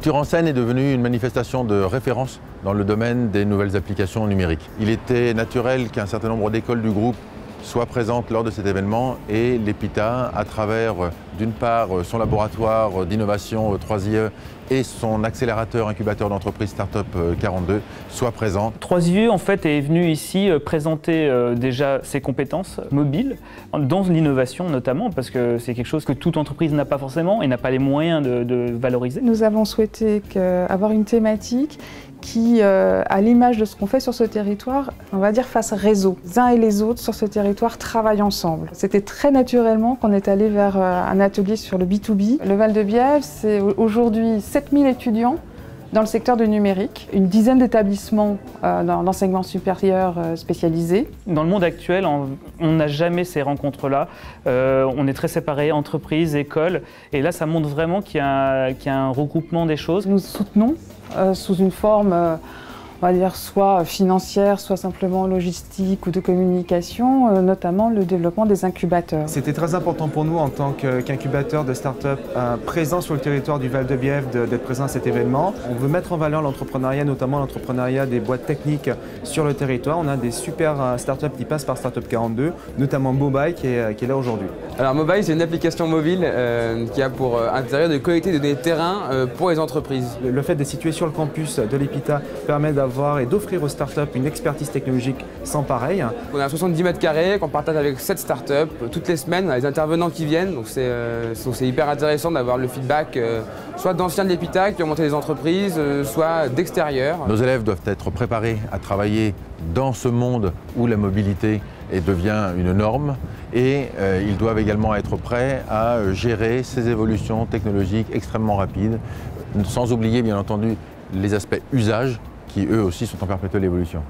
Futur en scène est devenu une manifestation de référence dans le domaine des nouvelles applications numériques. Il était naturel qu'un certain nombre d'écoles du groupe soient présentes lors de cet événement et l'EPITA, à travers d'une part son laboratoire d'innovation 3IE et son accélérateur incubateur d'entreprise Startup 42, soit présent. 3IE en fait est venu ici présenter déjà ses compétences mobiles dans l'innovation notamment, parce que c'est quelque chose que toute entreprise n'a pas forcément et n'a pas les moyens de valoriser. Nous avons souhaité avoir une thématique qui, à l'image de ce qu'on fait sur ce territoire, on va dire fasse réseau. Les uns et les autres sur ce territoire travaillent ensemble. C'était très naturellement qu'on est allé vers un atelier sur le B2B. Le Val-de-Bièvre, c'est aujourd'hui 7000 étudiants dans le secteur du numérique, une dizaine d'établissements dans l'enseignement supérieur spécialisé. Dans le monde actuel, on n'a jamais ces rencontres-là. On est très séparés, entreprises, écoles, et là ça montre vraiment qu'il y a un regroupement des choses. Nous soutenons sous une forme, on va dire, soit financière, soit simplement logistique ou de communication, notamment le développement des incubateurs. C'était très important pour nous en tant qu'incubateur de start-up présent sur le territoire du Val-de-Bièvre d'être présent à cet événement. On veut mettre en valeur l'entrepreneuriat, notamment l'entrepreneuriat des boîtes techniques sur le territoire. On a des super start-up qui passent par Startup 42, notamment Mobile qui est là aujourd'hui. Alors Mobile, c'est une application mobile qui a pour intérêt de collecter des données terrain pour les entreprises. Le fait d'être situé sur le campus de l'EPITA permet d'avoir et d'offrir aux startups une expertise technologique sans pareil. On a 70 mètres carrés qu'on partage avec 7 startups. Toutes les semaines, on a des intervenants qui viennent, donc c'est hyper intéressant d'avoir le feedback soit d'anciens de l'EPITA qui ont monté des entreprises, soit d'extérieur. Nos élèves doivent être préparés à travailler dans ce monde où la mobilité devient une norme et ils doivent également être prêts à gérer ces évolutions technologiques extrêmement rapides, sans oublier bien entendu les aspects usage qui eux aussi sont en perpétuelle évolution.